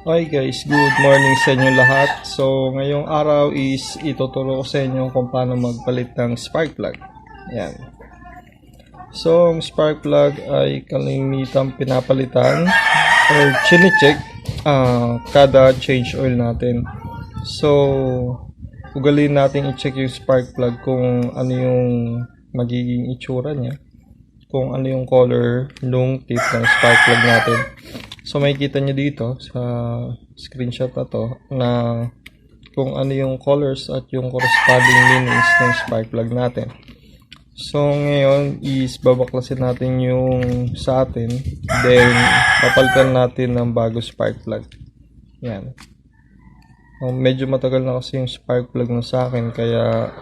Hi guys, good morning sa inyo lahat. So ngayong araw is ituturo ko sa inyo kung paano magpalit ng spark plug. Yan. So ang spark plug ay kalimitang pinapalitan or chine-check kada change oil natin. So ugaliin natin i-check yung spark plug kung ano yung magiging itsura niya, kung ano yung color nung tip ng spark plug natin. So makikita nyo dito sa screenshot na to na kung ano yung colors at yung corresponding meanings ng spark plug natin. So ngayon is babaklasin natin yung sa atin, then papalitan natin ng bago spark plug. Yan. Medyo matagal na kasi yung spark plug na sa akin, kaya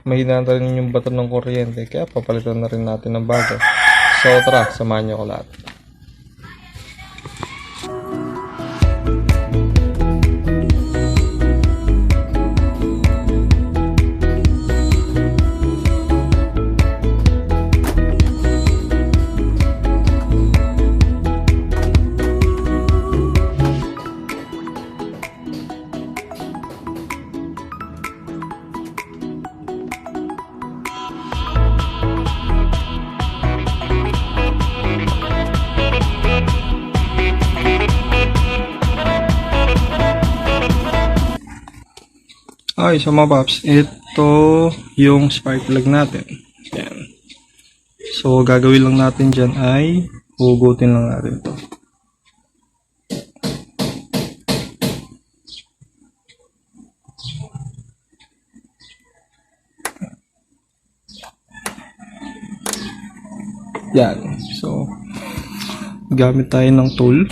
mahina na rin yung bato ng kuryente, kaya papalitan na rin natin ng bago. So tara, samahan nyo ko lahat. Okay, so mga paps, ito yung spark plug natin. Yan. So, gagawin lang natin dyan ay hugutin lang natin ito. Yan. So, gamit tayo ng tool.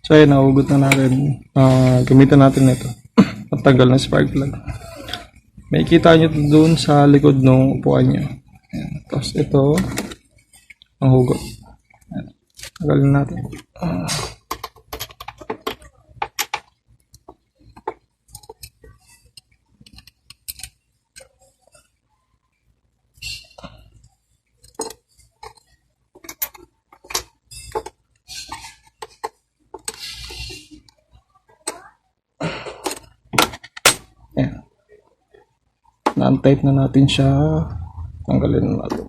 So, ayan, nahugot na natin. Gamitan natin ito. Patanggal ng spark plug. May kita nyo doon sa likod ng upuan nyo. Ayan. Tapos ito ang hugot. Ayan. Tanggalin natin. Ayan. Na-untight na natin siya. Tanggalin na natin.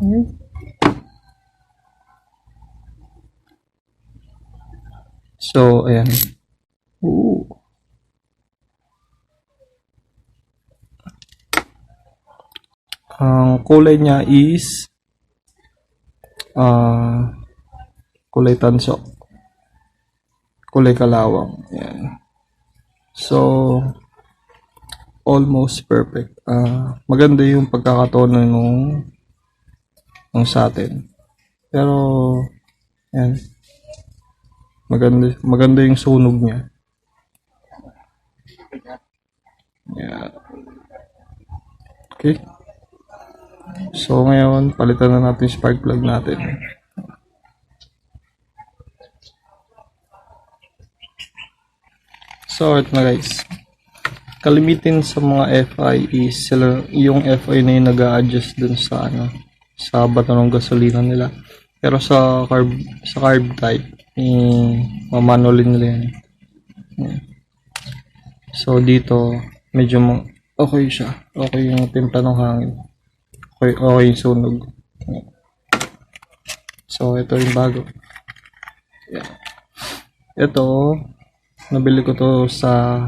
Okay. So, ayan. Ooh. Ang kulay niya is kulay tanso, kulay kalawang. Yan. So almost perfect. Maganda yung pagkakatono nung sa atin, pero yan, maganda yung sunog niya. Yan. Okay. So ngayon, palitan na natin yung spark plug natin. So ito na guys. Kalimitin sa mga FI is sila, yung FI na yung nag-a-adjust dun sa sa bato ng gasolina nila. Pero sa carb type, mamanulin nila yan. Yan. So dito, medyo okay siya. Okay yung timpla ng hangin. Okay yung sunog. So ito yung bago. Yeah. Ito nabili ko to sa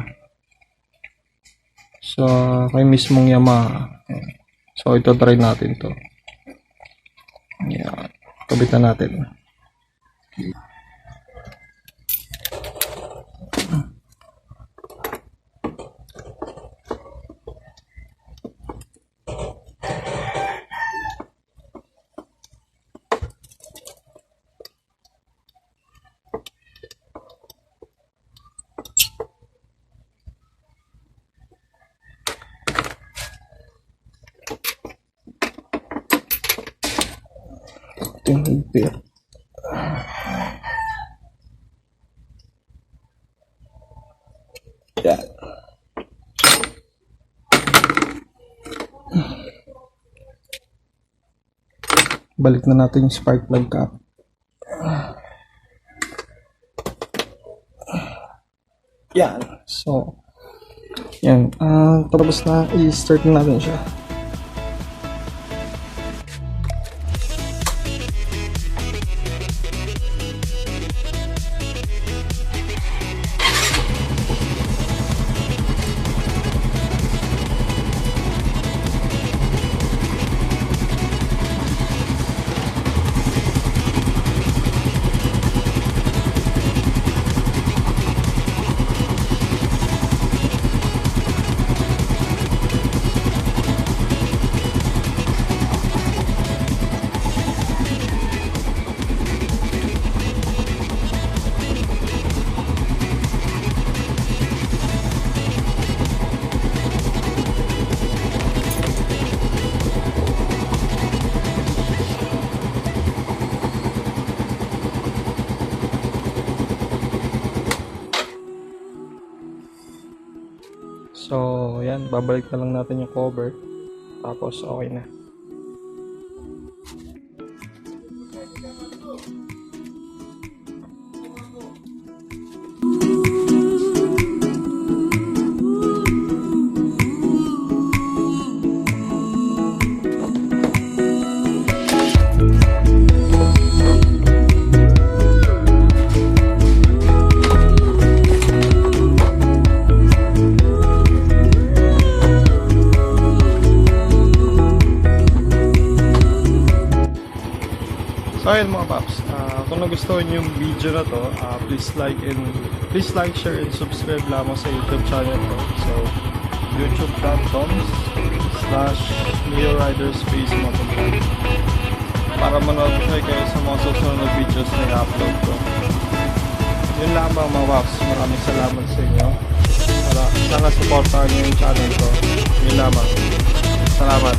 kay mismong Yamaha. So ito try natin to. Yeah. Kabitan natin. Okay. Higpit. Yan. balik na natin yung spark plug cap. Yan. So, yan. Tapos na, i-start na natin siya. So, yan, babalik na lang natin yung cover. Tapos, okay na. So ayun mga paps, kung nagustuhan yung video na to, please like, share, and subscribe lamang sa YouTube channel ko. So youtube.com/MioRider MotoVlog para ma-notify kayo sa mga susunod na videos na i-upload ko. Yun lamang mga paps, maraming salamat sa inyo. Sana supportahan nyo yung channel ko. Yun lamang. Salamat.